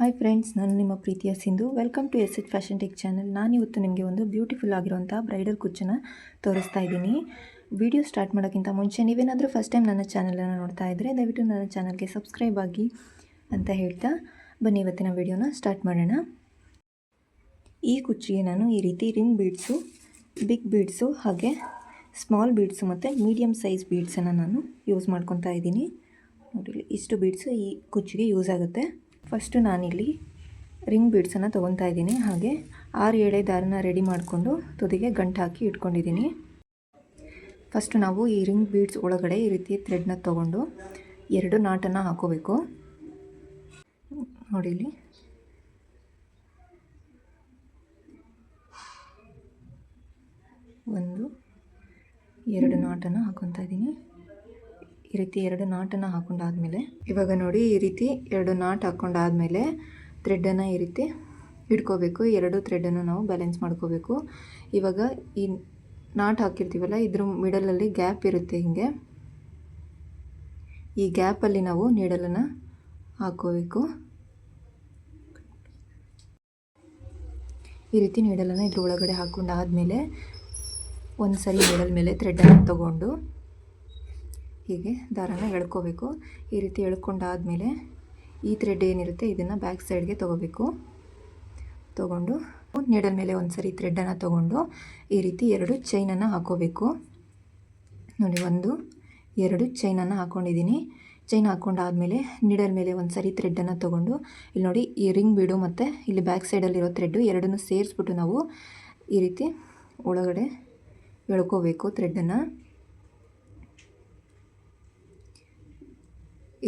Hi friends, ನಾನು ನಿಮ್ಮ ಪ್ರೀತಿಯ Sindhu. Welcome to S H fashion tech channel. ನಾನಿವತ್ತು ನಿಮಗೆ ಒಂದು ಬ್ಯೂಟಿಫುಲ್ ಆಗಿರುವಂಥ ಬ್ರೈಡಲ್ ಕುಚ್ಚನ್ನು ತೋರಿಸ್ತಾ ಇದ್ದೀನಿ. ವಿಡಿಯೋ ಸ್ಟಾರ್ಟ್ ಮಾಡೋಕ್ಕಿಂತ ಮುಂಚೆ ನೀವೇನಾದರೂ ಫಸ್ಟ್ ಟೈಮ್ ನನ್ನ ಚಾನಲನ್ನು ನೋಡ್ತಾ ಇದ್ದರೆ ದಯವಿಟ್ಟು ನನ್ನ ಚಾನಲ್ಗೆ ಸಬ್ಸ್ಕ್ರೈಬ್ ಆಗಿ ಅಂತ ಹೇಳ್ತಾ ಬನ್ನಿ ಇವತ್ತಿನ ವಿಡಿಯೋನ ಸ್ಟಾರ್ಟ್ ಮಾಡೋಣ. ಈ ಕುಚ್ಚಿಗೆ ನಾನು ಈ ರೀತಿ ರಿಂಗ್ ಬೀಡ್ಸು, ಬಿಗ್ ಬೀಡ್ಸು ಹಾಗೆ ಸ್ಮಾಲ್ ಬೀಡ್ಸು ಮತ್ತು ಮೀಡಿಯಮ್ ಸೈಜ್ ಬೀಡ್ಸನ್ನು ನಾನು ಯೂಸ್ ಮಾಡ್ಕೊತಾ ಇದ್ದೀನಿ. ನೋಡಿ, ಇಷ್ಟು ಬೀಡ್ಸು ಈ ಕುಚ್ಚಿಗೆ ಯೂಸ್ ಆಗುತ್ತೆ. ಫಸ್ಟು ನಾನಿಲ್ಲಿ ರಿಂಗ್ ಬೀಡ್ಸನ್ನು ತೊಗೊತಾ ಇದ್ದೀನಿ. ಹಾಗೆ 6-7 ದಾರನ ರೆಡಿ ಮಾಡಿಕೊಂಡು ತುದಿಗೆ ಗಂಟು ಹಾಕಿ ಇಟ್ಕೊಂಡಿದ್ದೀನಿ. ಫಸ್ಟು ನಾವು ಈ ರಿಂಗ್ ಬೀಡ್ಸ್ ಒಳಗಡೆ ಈ ರೀತಿ ಥ್ರೆಡ್ನ ತೊಗೊಂಡು 2 ನಾಟನ್ನು ಹಾಕೋಬೇಕು. ನೋಡಿ, ಇಲ್ಲಿ 1-2 ನಾಟನ್ನು ಹಾಕೊತಾ ಇದ್ದೀನಿ. ಈ ರೀತಿ 2 ನಾಟನ್ನು ಹಾಕೊಂಡಾದಮೇಲೆ ಇವಾಗ ನೋಡಿ, ಈ ರೀತಿ 2 ನಾಟ್ ಹಾಕ್ಕೊಂಡಾದಮೇಲೆ ಥ್ರೆಡ್ಡನ್ನು ಈ ರೀತಿ ಹಿಡ್ಕೋಬೇಕು. 2 ಥ್ರೆಡ್ಡನ್ನು ನಾವು ಬ್ಯಾಲೆನ್ಸ್ ಮಾಡ್ಕೋಬೇಕು. ಇವಾಗ ಈ ನಾಟ್ ಹಾಕಿರ್ತೀವಲ್ಲ, ಇದ್ರ ಮಿಡಲಲ್ಲಿ ಗ್ಯಾಪ್ ಇರುತ್ತೆ. ಹಿಂಗೆ ಈ ಗ್ಯಾಪಲ್ಲಿ ನಾವು ನೀಡಲನ್ನು ಹಾಕೋಬೇಕು. ಈ ರೀತಿ ನೀಡಲನ್ನು ಇದ್ರ ಒಳಗಡೆ ಹಾಕೊಂಡಾದಮೇಲೆ ಒಂದು ಸರಿ ನೀಡಲ್ ಮೇಲೆ ಥ್ರೆಡ್ಡನ್ನು ತಗೊಂಡು ಹೀಗೆ ದಾರನ ಎಳ್ಕೋಬೇಕು. ಈ ರೀತಿ ಎಳ್ಕೊಂಡಾದಮೇಲೆ ಈ ಥ್ರೆಡ್ ಏನಿರುತ್ತೆ ಇದನ್ನು ಬ್ಯಾಕ್ ಸೈಡ್ಗೆ ತೊಗೊಂಡು ನೀಡಲ್ ಮೇಲೆ ಒಂದು ಸರಿ ಥ್ರೆಡ್ಡನ್ನು ತೊಗೊಂಡು ಈ ರೀತಿ 2 ಚೈನನ್ನು ಹಾಕೋಬೇಕು. ನೋಡಿ, 1-2 ಚೈನನ್ನು ಹಾಕ್ಕೊಂಡಿದ್ದೀನಿ. ಚೈನ್ ಹಾಕ್ಕೊಂಡಾದಮೇಲೆ ನೀಡಲ್ ಮೇಲೆ ಒಂದು ಸರಿ ಥ್ರೆಡ್ಡನ್ನು ತೊಗೊಂಡು ಇಲ್ಲಿ ನೋಡಿ, ಈ ರಿಂಗ್ ಬೀಡು ಮತ್ತು ಇಲ್ಲಿ ಬ್ಯಾಕ್ ಸೈಡಲ್ಲಿರೋ ಥ್ರೆಡ್ಡು ಎರಡನ್ನೂ ಸೇರಿಸ್ಬಿಟ್ಟು ನಾವು ಈ ರೀತಿ ಒಳಗಡೆ ಎಳ್ಕೋಬೇಕು ಥ್ರೆಡ್ಡನ್ನು.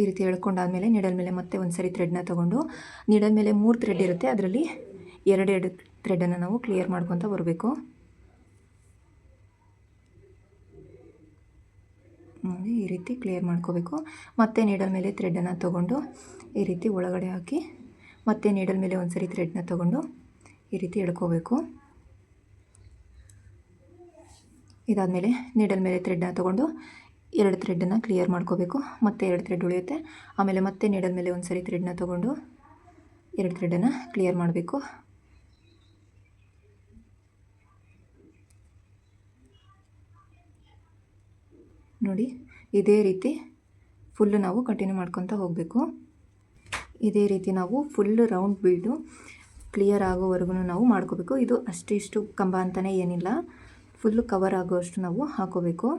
ಈ ರೀತಿ ಎಳ್ಕೊಂಡಾದಮೇಲೆ ನೀಡಲ್ ಮೇಲೆ ಮತ್ತೆ ಒಂದು ಸರಿ ಥ್ರೆಡ್ನ ತೊಗೊಂಡು ನೀಡಲ್ ಮೇಲೆ 3 ಥ್ರೆಡ್ ಇರುತ್ತೆ, ಅದರಲ್ಲಿ 2 ಥ್ರೆಡನ್ನು ನಾವು ಕ್ಲಿಯರ್ ಮಾಡ್ಕೊತ ಬರಬೇಕು. ಈ ರೀತಿ ಕ್ಲಿಯರ್ ಮಾಡ್ಕೋಬೇಕು. ಮತ್ತೆ ನೀಡಲ್ ಮೇಲೆ ಥ್ರೆಡ್ಡನ್ನು ತೊಗೊಂಡು ಈ ರೀತಿ ಒಳಗಡೆ ಹಾಕಿ ಮತ್ತೆ ನೀಡಲ್ ಮೇಲೆ ಒಂದು ಸರಿ ಥ್ರೆಡ್ನ ತೊಗೊಂಡು ಈ ರೀತಿ ಎಳ್ಕೋಬೇಕು. ಇದಾದಮೇಲೆ ನೀಡಲ್ ಮೇಲೆ ಥ್ರೆಡ್ನ ತೊಗೊಂಡು 2 ಥ್ರೆಡ್ಡನ್ನು ಕ್ಲಿಯರ್ ಮಾಡ್ಕೋಬೇಕು. ಮತ್ತೆ 2 ಥ್ರೆಡ್ ಉಳಿಯುತ್ತೆ. ಆಮೇಲೆ ಮತ್ತೆ ನೀಡಲ್ ಮೇಲೆ ಒಂದು ಸರಿ ಥ್ರೆಡ್ನ ತೊಗೊಂಡು 2 ಥ್ರೆಡ್ಡನ್ನು ಕ್ಲಿಯರ್ ಮಾಡಬೇಕು. ನೋಡಿ, ಇದೇ ರೀತಿ ಫುಲ್ಲು ನಾವು ಕಂಟಿನ್ಯೂ ಮಾಡ್ಕೊತ ಹೋಗಬೇಕು. ಇದೇ ರೀತಿ ನಾವು ಫುಲ್ಲು ರೌಂಡ್ ಬೀಡು ಕ್ಲಿಯರ್ ಆಗೋವರೆಗೂ ನಾವು ಮಾಡ್ಕೋಬೇಕು. ಇದು ಅಷ್ಟಿಷ್ಟು ಕಂಬ ಅಂತಲೇ ಏನಿಲ್ಲ, ಫುಲ್ಲು ಕವರ್ ಆಗೋಷ್ಟು ನಾವು ಹಾಕೋಬೇಕು.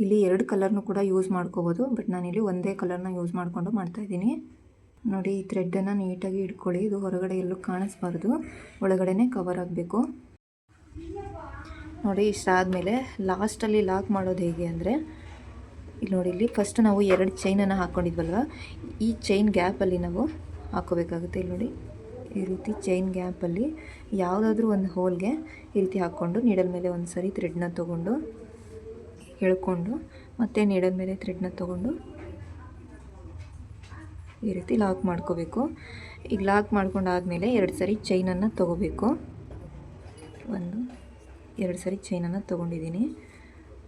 ಇಲ್ಲಿ 2 ಕಲರ್ನೂ ಕೂಡ ಯೂಸ್ ಮಾಡ್ಕೋಬೋದು, ಬಟ್ ನಾನಿಲ್ಲಿ ಒಂದೇ ಕಲರ್ನ ಯೂಸ್ ಮಾಡಿಕೊಂಡು ಮಾಡ್ತಾಯಿದ್ದೀನಿ. ನೋಡಿ, ಈ ಥ್ರೆಡ್ಡನ್ನು ನೀಟಾಗಿ ಇಟ್ಕೊಳ್ಳಿ. ಇದು ಹೊರಗಡೆ ಎಲ್ಲೂ ಕಾಣಿಸ್ಬಾರ್ದು, ಒಳಗಡೆ ಕವರ್ ಆಗಬೇಕು. ನೋಡಿ, ಇಷ್ಟಾದಮೇಲೆ ಲಾಸ್ಟಲ್ಲಿ ಲಾಕ್ ಮಾಡೋದು ಹೇಗೆ ಅಂದರೆ, ಇಲ್ಲಿ ನೋಡಿ, ಇಲ್ಲಿ ಫಸ್ಟ್ ನಾವು 2 ಚೈನನ್ನು ಹಾಕ್ಕೊಂಡಿದ್ವಲ್ವ, ಈ ಚೈನ್ ಗ್ಯಾಪಲ್ಲಿ ನಾವು ಹಾಕ್ಕೋಬೇಕಾಗುತ್ತೆ. ಇಲ್ಲಿ ನೋಡಿ, ಈ ರೀತಿ ಚೈನ್ ಗ್ಯಾಪಲ್ಲಿ ಯಾವುದಾದ್ರೂ ಒಂದು ಹೋಲ್ಗೆ ಈ ರೀತಿ ಹಾಕ್ಕೊಂಡು ನೀಡಲ್ ಮೇಲೆ ಒಂದು ಸರಿ ಥ್ರೆಡ್ನ ತೊಗೊಂಡು ಎಳ್ಕೊಂಡು ಮತ್ತೆ ನೀಡಲ್ ಮೇಲೆ ಥ್ರೆಡ್ನ ತೊಗೊಂಡು ಈ ರೀತಿ ಲಾಕ್ ಮಾಡ್ಕೋಬೇಕು. ಈಗ ಲಾಕ್ ಮಾಡ್ಕೊಂಡಾದಮೇಲೆ 2 ಸರಿ ಚೈನನ್ನು ತೊಗೋಬೇಕು. 1-2 ಸರಿ ಚೈನನ್ನು ತೊಗೊಂಡಿದ್ದೀನಿ.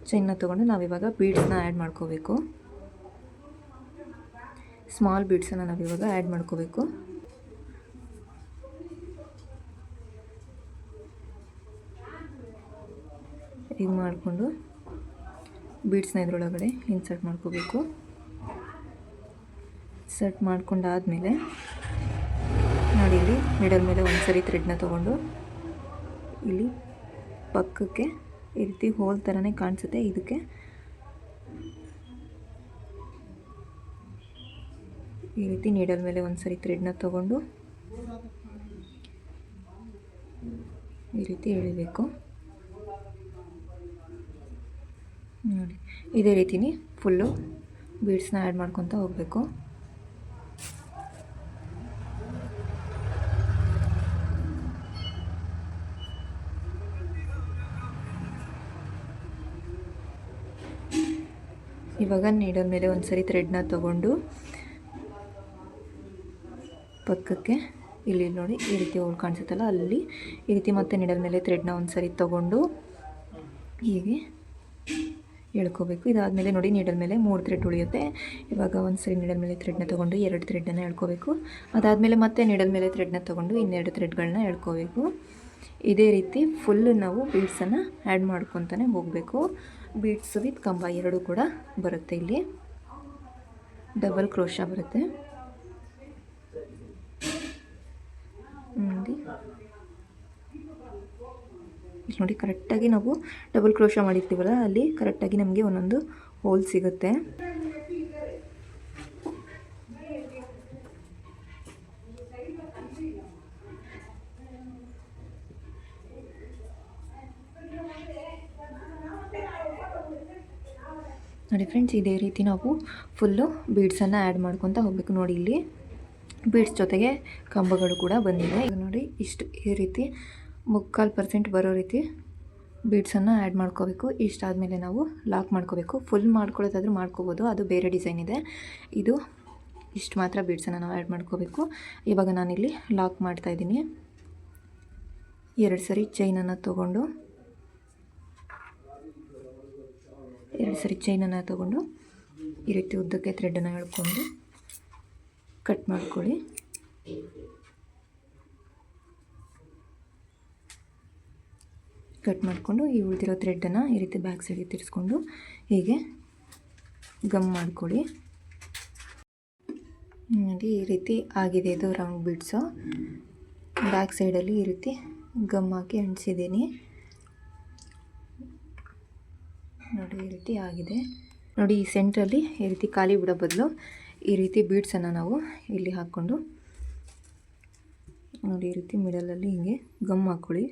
ಚೈನ್ನ ತೊಗೊಂಡು ನಾವಿವಾಗ ಬೀಡ್ಸ್ನ ಆ್ಯಡ್ ಮಾಡ್ಕೋಬೇಕು. ಸ್ಮಾಲ್ ಬೀಡ್ಸನ್ನು ನಾವಿವಾಗ ಆ್ಯಡ್ ಮಾಡ್ಕೋಬೇಕು. ಈಗ ಮಾಡಿಕೊಂಡು ಬೀಡ್ಸ್ನ ಇದ್ರೊಳಗಡೆ ಇನ್ಸರ್ಟ್ ಮಾಡ್ಕೋಬೇಕು. ಇನ್ಸರ್ಟ್ ಮಾಡ್ಕೊಂಡಾದಮೇಲೆ ನೋಡಿ, ಇಲ್ಲಿ ಮಿಡಲ್ ಮೇಲೆ ಒಂದು ಸರಿ ಥ್ರೆಡ್ನ ತೊಗೊಂಡು ಇಲ್ಲಿ ಪಕ್ಕಕ್ಕೆ ಈ ರೀತಿ ಹೋಲ್ ಥರನೇ ಕಾಣಿಸುತ್ತೆ, ಇದಕ್ಕೆ ಈ ರೀತಿ ನೀಡಲ್ ಮೇಲೆ ಒಂದು ಸರಿ ಥ್ರೆಡ್ನ ತೊಗೊಂಡು ಈ ರೀತಿ ಎಳಿಬೇಕು. ನೋಡಿ, ಇದೇ ರೀತಿನೇ ಫುಲ್ಲು ಬೀಡ್ಸ್ನ ಆ್ಯಡ್ ಮಾಡ್ಕೊತ ಹೋಗಬೇಕು. ಇವಾಗ ನೀಡಲ್ ಮೇಲೆ ಒಂದು ಸರಿ ಥ್ರೆಡ್ನ ತೊಗೊಂಡು ಪಕ್ಕಕ್ಕೆ ಇಲ್ಲಿ ನೋಡಿ, ಈ ರೀತಿ ಹೋಲ್ ಕಾಣಿಸುತ್ತಲ್ಲ, ಅಲ್ಲಿ ಈ ರೀತಿ ಮತ್ತೆ ನೀಡಲ್ ಮೇಲೆ ಥ್ರೆಡ್ನ ಒಂದು ಸರಿ ತೊಗೊಂಡು ಹೀಗೆ ಎಳ್ಕೋಬೇಕು. ಇದಾದಮೇಲೆ ನೋಡಿ ನೀಡಲ್ ಮೇಲೆ 3 ಥ್ರೆಡ್ ಉಳಿಯುತ್ತೆ. ಇವಾಗ ಒಂದು ಸರಿ ನೀಡಲ್ ಮೇಲೆ ಥ್ರೆಡ್ನ ತೊಗೊಂಡು 2 ಥ್ರೆಡ್ಡನ್ನು ಎಳ್ಕೋಬೇಕು. ಅದಾದಮೇಲೆ ಮತ್ತೆ ನೀಡಲ್ ಮೇಲೆ ಥ್ರೆಡ್ನ ತೊಗೊಂಡು ಇನ್ನೆರಡು ಥ್ರೆಡ್ಗಳನ್ನ ಎಳ್ಕೋಬೇಕು. ಇದೇ ರೀತಿ ಫುಲ್ ನಾವು ಬೀಡ್ಸನ್ನು ಆ್ಯಡ್ ಮಾಡ್ಕೊತಾನೆ ಹೋಗಬೇಕು. ಬೀಡ್ಸ್ ವಿತ್ ಕಂಬ ಎರಡೂ ಕೂಡ ಬರುತ್ತೆ. ಇಲ್ಲಿ ಡಬಲ್ ಕ್ರೋಶ ಬರುತ್ತೆ ನೋಡಿ. ಕರೆಕ್ಟಾಗಿ ನಾವು ಡಬಲ್ ಕ್ರೋಶ ಮಾಡಿರ್ತೀವಲ್ಲ ಅಲ್ಲಿ ಕರೆಕ್ಟಾಗಿ ನಮಗೆ ಒಂದೊಂದು ಹೋಲ್ ಸಿಗುತ್ತೆ. ನೋಡಿ ಫ್ರೆಂಡ್ಸ್, ಇದೇ ರೀತಿ ನಾವು ಫುಲ್ಲು ಬೀಡ್ಸನ್ನು ಆ್ಯಡ್ ಮಾಡ್ಕೊತ ಹೋಗಬೇಕು. ನೋಡಿ ಇಲ್ಲಿ ಬೀಡ್ಸ್ ಜೊತೆಗೆ ಕಂಬಗಳು ಕೂಡ ಬಂದಿದೆ. ಈಗ ನೋಡಿ ಇಷ್ಟು ಈ ರೀತಿ 3/4% ಬರೋ ರೀತಿ ಬೀಡ್ಸನ್ನು ಆ್ಯಡ್ ಮಾಡ್ಕೋಬೇಕು. ಇಷ್ಟಾದಮೇಲೆ ನಾವು ಲಾಕ್ ಮಾಡ್ಕೋಬೇಕು. ಫುಲ್ ಮಾಡ್ಕೊಳ್ಳೋದಾದ್ರೂ ಮಾಡ್ಕೋಬೋದು, ಅದು ಬೇರೆ ಡಿಸೈನ್ ಇದೆ. ಇದು ಇಷ್ಟು ಮಾತ್ರ ಬೀಡ್ಸನ್ನು ನಾವು ಆ್ಯಡ್ ಮಾಡ್ಕೋಬೇಕು. ಇವಾಗ ನಾನಿಲ್ಲಿ ಲಾಕ್ ಮಾಡ್ತಾಯಿದ್ದೀನಿ. 2 ಸರಿ ಚೈನನ್ನು ತೊಗೊಂಡು ಈ ರೀತಿ ಉದ್ದಕ್ಕೆ ಥ್ರೆಡನ್ನು ಎಳ್ಕೊಂಡು ಕಟ್ ಮಾಡ್ಕೊಳ್ಳಿ. ಕಟ್ ಮಾಡಿಕೊಂಡು ಈ ಉಳಿದಿರೋ ಥ್ರೆಡ್ಡನ್ನು ಈ ರೀತಿ ಬ್ಯಾಕ್ ಸೈಡಿಗೆ ತಿರ್ಸ್ಕೊಂಡು ಹೀಗೆ ಗಮ್ ಮಾಡ್ಕೊಳ್ಳಿ. ನೋಡಿ ಈ ರೀತಿ ಆಗಿದೆ. ಇದು ರೌಂಡ್ ಬೀಡ್ಸು. ಬ್ಯಾಕ್ ಸೈಡಲ್ಲಿ ಈ ರೀತಿ ಗಮ್ ಹಾಕಿ ಅಂಟಿಸಿದ್ದೀನಿ. ನೋಡಿ ಈ ರೀತಿ ಆಗಿದೆ. ನೋಡಿ ಈ ಸೆಂಟ್ರಲ್ಲಿ ಈ ರೀತಿ ಖಾಲಿ ಬಿಡೋ ಬದಲು ಈ ರೀತಿ ಬೀಡ್ಸನ್ನು ನಾವು ಇಲ್ಲಿ ಹಾಕ್ಕೊಂಡು ನೋಡಿ ಈ ರೀತಿ ಮಿಡಲಲ್ಲಿ ಹಿಂಗೆ ಗಮ್ ಹಾಕ್ಕೊಳ್ಳಿ.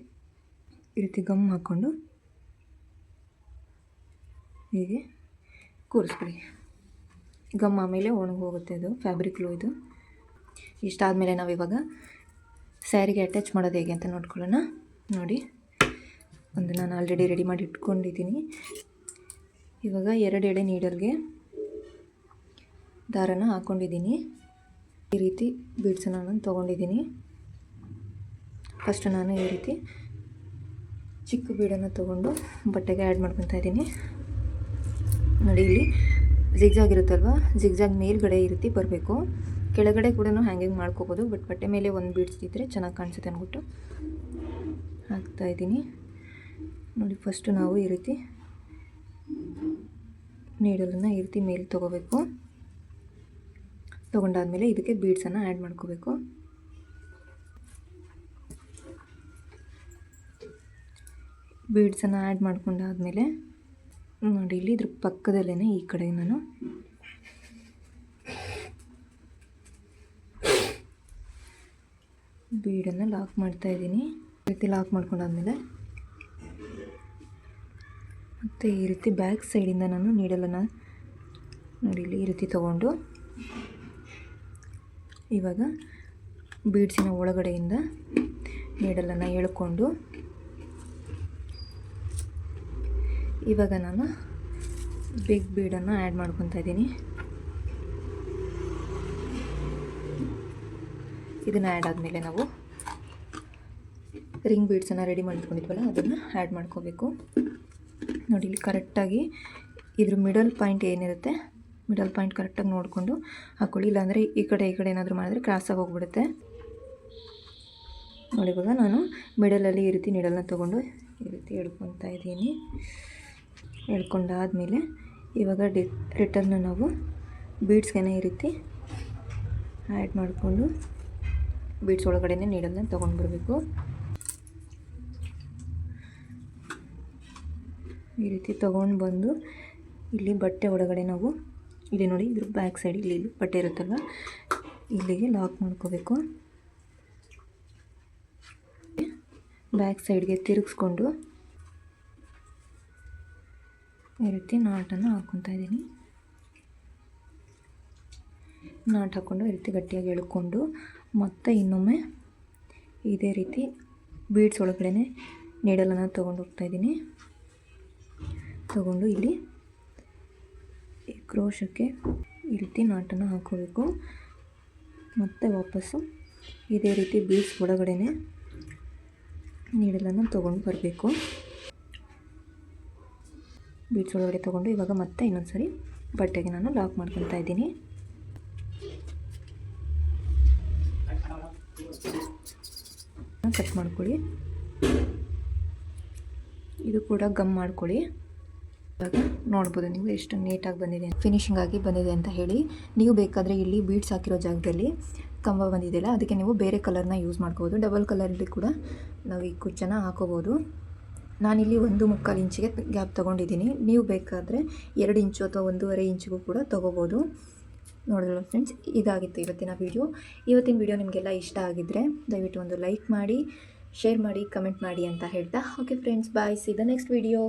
ಈ ರೀತಿ ಗಮ್ ಹಾಕ್ಕೊಂಡು ಹೀಗೆ ಕೂರಿಸ್ಕೊಳ್ಳಿ. ಗಮ್ ಆಮೇಲೆ ಒಣಗಿ ಹೋಗುತ್ತೆ, ಅದು ಫ್ಯಾಬ್ರಿಕ್ ಗ್ಲೂ ಇದು. ಇಷ್ಟಾದಮೇಲೆ ನಾವು ಇವಾಗ ಸ್ಯಾರಿಗೆ ಅಟ್ಯಾಚ್ ಮಾಡೋದು ಹೇಗೆ ಅಂತ ನೋಡ್ಕೊಳ್ಳೋಣ. ನೋಡಿ ಒಂದು ನಾನು ಆಲ್ರೆಡಿ ರೆಡಿ ಮಾಡಿ ಇಟ್ಕೊಂಡಿದ್ದೀನಿ. ಇವಾಗ 2 ಎಳೆ ನೀಡಲ್ಗೆ ದಾರನ ಹಾಕ್ಕೊಂಡಿದ್ದೀನಿ. ಈ ರೀತಿ ಬೀಡ್ಸನ್ನು ನಾನು ತೊಗೊಂಡಿದ್ದೀನಿ. ಫಸ್ಟ್ ನಾನು ಈ ರೀತಿ ಚಿಕ್ಕ ಬೀಡನ್ನು ತೊಗೊಂಡು ಬಟ್ಟೆಗೆ ಆ್ಯಡ್ ಮಾಡ್ಕೊತಾ ಇದ್ದೀನಿ. ನೋಡಿ ಇಲ್ಲಿ ಜಿಗ್ಜಾಗ್ ಇರುತ್ತಲ್ವ, ಜಿಗ್ಜಾಗ್ ಮೇಲ್ಗಡೆ ಈ ರೀತಿ ಬರಬೇಕು. ಕೆಳಗಡೆ ಕೂಡ ಹ್ಯಾಂಗಿಂಗ್ ಮಾಡ್ಕೋಬೋದು, ಬಟ್ ಬಟ್ಟೆ ಮೇಲೆ ಒಂದು ಬೀಡ್ಸ್ ಇದ್ದರೆ ಚೆನ್ನಾಗಿ ಕಾಣಿಸುತ್ತೆ ಅಂದ್ಬಿಟ್ಟು ಹಾಕ್ತಾಯಿದ್ದೀನಿ. ನೋಡಿ ಫಸ್ಟು ನಾವು ಈ ರೀತಿ ನೀಡಲನ್ನು ಈ ರೀತಿ ಮೇಲೆ ತೊಗೋಬೇಕು. ತೊಗೊಂಡಾದ್ಮೇಲೆ ಇದಕ್ಕೆ ಬೀಡ್ಸನ್ನು ಆ್ಯಡ್ ಮಾಡ್ಕೋಬೇಕು. ಬೀಡ್ಸನ್ನು ಆ್ಯಡ್ ಮಾಡ್ಕೊಂಡಾದ್ಮೇಲೆ ನೋಡಿ ಇಲ್ಲಿ ಇದ್ರ ಪಕ್ಕದಲ್ಲೇ ಈ ಕಡೆ ನಾನು ಬೀಡನ್ನು ಲಾಕ್ ಮಾಡ್ತಾಯಿದ್ದೀನಿ. ಈ ರೀತಿ ಲಾಕ್ ಮಾಡ್ಕೊಂಡಾದ್ಮೇಲೆ ಮತ್ತು ಈ ರೀತಿ ಬ್ಯಾಕ್ ಸೈಡಿಂದ ನಾನು ನೀಡಲನ್ನು ನೋಡಿ ಇಲ್ಲಿ ಈ ರೀತಿ ತೊಗೊಂಡು ಇವಾಗ ಬೀಡ್ಸಿನ ಒಳಗಡೆಯಿಂದ ನೀಡಲನ್ನು ಎಳ್ಕೊಂಡು ಇವಾಗ ನಾನು ಬಿಗ್ ಬೀಡನ್ನು ಆ್ಯಡ್ ಮಾಡ್ಕೊತಾ ಇದ್ದೀನಿ. ಇದನ್ನು ಆ್ಯಡ್ ಆದಮೇಲೆ ನಾವು ರಿಂಗ್ ಬೀಡ್ಸನ್ನು ರೆಡಿ ಮಾಡ್ಕೊಂಡಿದ್ವಲ್ಲ ಅದನ್ನು ಆ್ಯಡ್ ಮಾಡ್ಕೋಬೇಕು. ನೋಡಿ ಇಲ್ಲಿ ಕರೆಕ್ಟಾಗಿ ಇದ್ರ ಮಿಡಲ್ ಪಾಯಿಂಟ್ ಏನಿರುತ್ತೆ, ಮಿಡಲ್ ಪಾಯಿಂಟ್ ಕರೆಕ್ಟಾಗಿ ನೋಡಿಕೊಂಡು ಹಾಕ್ಕೊಳ್ಳಿ. ಇಲ್ಲಾಂದರೆ ಈ ಕಡೆ ಏನಾದರೂ ಮಾಡಿದ್ರೆ ಕ್ರಾಸಾಗಿ ಹೋಗ್ಬಿಡುತ್ತೆ. ನೋಡಿ ಇವಾಗ ನಾನು ಮಿಡಲಲ್ಲಿ ಈ ರೀತಿ ನೀಡಲ್ನ ತೊಗೊಂಡು ಈ ರೀತಿ ಎಳ್ಕೊತಾ ಇದ್ದೀನಿ. ಎಳ್ಕೊಂಡಾದಮೇಲೆ ಇವಾಗ ರಿಟರ್ನ ನಾವು ಬೀಡ್ಸ್ಗೆ ಈ ರೀತಿ ಆ್ಯಡ್ ಮಾಡಿಕೊಂಡು ಬೀಡ್ಸ್ ಒಳಗಡೆ ನೀಡಲ್ನ ತೊಗೊಂಡು ಬರಬೇಕು. ಈ ರೀತಿ ತೊಗೊಂಡು ಬಂದು ಇಲ್ಲಿ ಬಟ್ಟೆ ಒಳಗಡೆ ನಾವು ಇಲ್ಲಿ ನೋಡಿ ಇದ್ರ ಬ್ಯಾಕ್ ಸೈಡ್ ಇಲ್ಲಿ ಬಟ್ಟೆ ಇರುತ್ತಲ್ವ ಇಲ್ಲಿಗೆ ಲಾಕ್ ಮಾಡ್ಕೋಬೇಕು. ಬ್ಯಾಕ್ ಸೈಡ್ಗೆ ತಿರುಗಿಸ್ಕೊಂಡು ಈ ರೀತಿ ನಾಟನ್ನು ಹಾಕ್ಕೊತಾ ಇದ್ದೀನಿ. ನಾಟ್ ಹಾಕ್ಕೊಂಡು ಈ ರೀತಿ ಗಟ್ಟಿಯಾಗಿ ಎಳ್ಕೊಂಡು ಮತ್ತೆ ಇನ್ನೊಮ್ಮೆ ಇದೇ ರೀತಿ ಬೀಡ್ಸ್ ಒಳಗಡೆ ನೀಡಲನ್ನು ತೊಗೊಂಡು ಹೋಗ್ತಾಯಿದ್ದೀನಿ. ತೊಗೊಂಡು ಇಲ್ಲಿ ಈ ಕ್ರೋಶಕ್ಕೆ ಈ ರೀತಿ ನಾಟನ್ನು ಹಾಕೋಬೇಕು. ಮತ್ತು ವಾಪಸ್ಸು ಇದೇ ರೀತಿ ಬೀಡ್ಸ್ ಒಳಗಡೆ ನೀಡಲನ್ನು ತೊಗೊಂಡು ಬರಬೇಕು. ಬೀಡ್ಸ್ ಒಳಗಡೆ ತೊಗೊಂಡು ಇವಾಗ ಮತ್ತೆ ಇನ್ನೊಂದು ಸರಿ ಬಟ್ಟೆಗೆ ನಾನು ಲಾಕ್ ಮಾಡ್ಕೊತಾ ಇದ್ದೀನಿ. ಕಟ್ ಮಾಡ್ಕೊಳ್ಳಿ. ಇದು ಕೂಡ ಗಮ್ ಮಾಡ್ಕೊಳ್ಳಿ. ಇವಾಗ ನೋಡ್ಬೋದು ನೀವು ಎಷ್ಟು ನೀಟಾಗಿ ಬಂದಿದೆ, ಫಿನಿಶಿಂಗ್ ಆಗಿ ಬಂದಿದೆ ಅಂತ ಹೇಳಿ. ನೀವು ಬೇಕಾದರೆ ಇಲ್ಲಿ ಬೀಡ್ಸ್ ಹಾಕಿರೋ ಜಾಗದಲ್ಲಿ ಕಂಬ ಬಂದಿದೆಯಲ್ಲ, ಅದಕ್ಕೆ ನೀವು ಬೇರೆ ಕಲರ್ನ ಯೂಸ್ ಮಾಡ್ಕೋಬೋದು. ಡಬಲ್ ಕಲರಲ್ಲಿ ಕೂಡ ನಾವು ಈ ಕುಚ್ಚನ್ನು ಹಾಕೋಬೋದು. ನಾನಿಲ್ಲಿ 1.25 ಇಂಚಿಗೆ ಗ್ಯಾಪ್ ತೊಗೊಂಡಿದ್ದೀನಿ. ನೀವು ಬೇಕಾದರೆ 2 ಇಂಚು ಅಥವಾ 1.5 ಇಂಚಿಗೂ ಕೂಡ ತೊಗೋಬೋದು. ನೋಡಿದ್ರಲ್ಲ ಫ್ರೆಂಡ್ಸ್, ಇದಾಗಿತ್ತು ಇವತ್ತಿನ ವಿಡಿಯೋ. ನಿಮಗೆಲ್ಲ ಇಷ್ಟ ಆಗಿದ್ದರೆ ದಯವಿಟ್ಟು ಒಂದು ಲೈಕ್ ಮಾಡಿ, ಶೇರ್ ಮಾಡಿ, ಕಮೆಂಟ್ ಮಾಡಿ ಅಂತ ಹೇಳ್ತಾ, okay friends, bye, see the next video.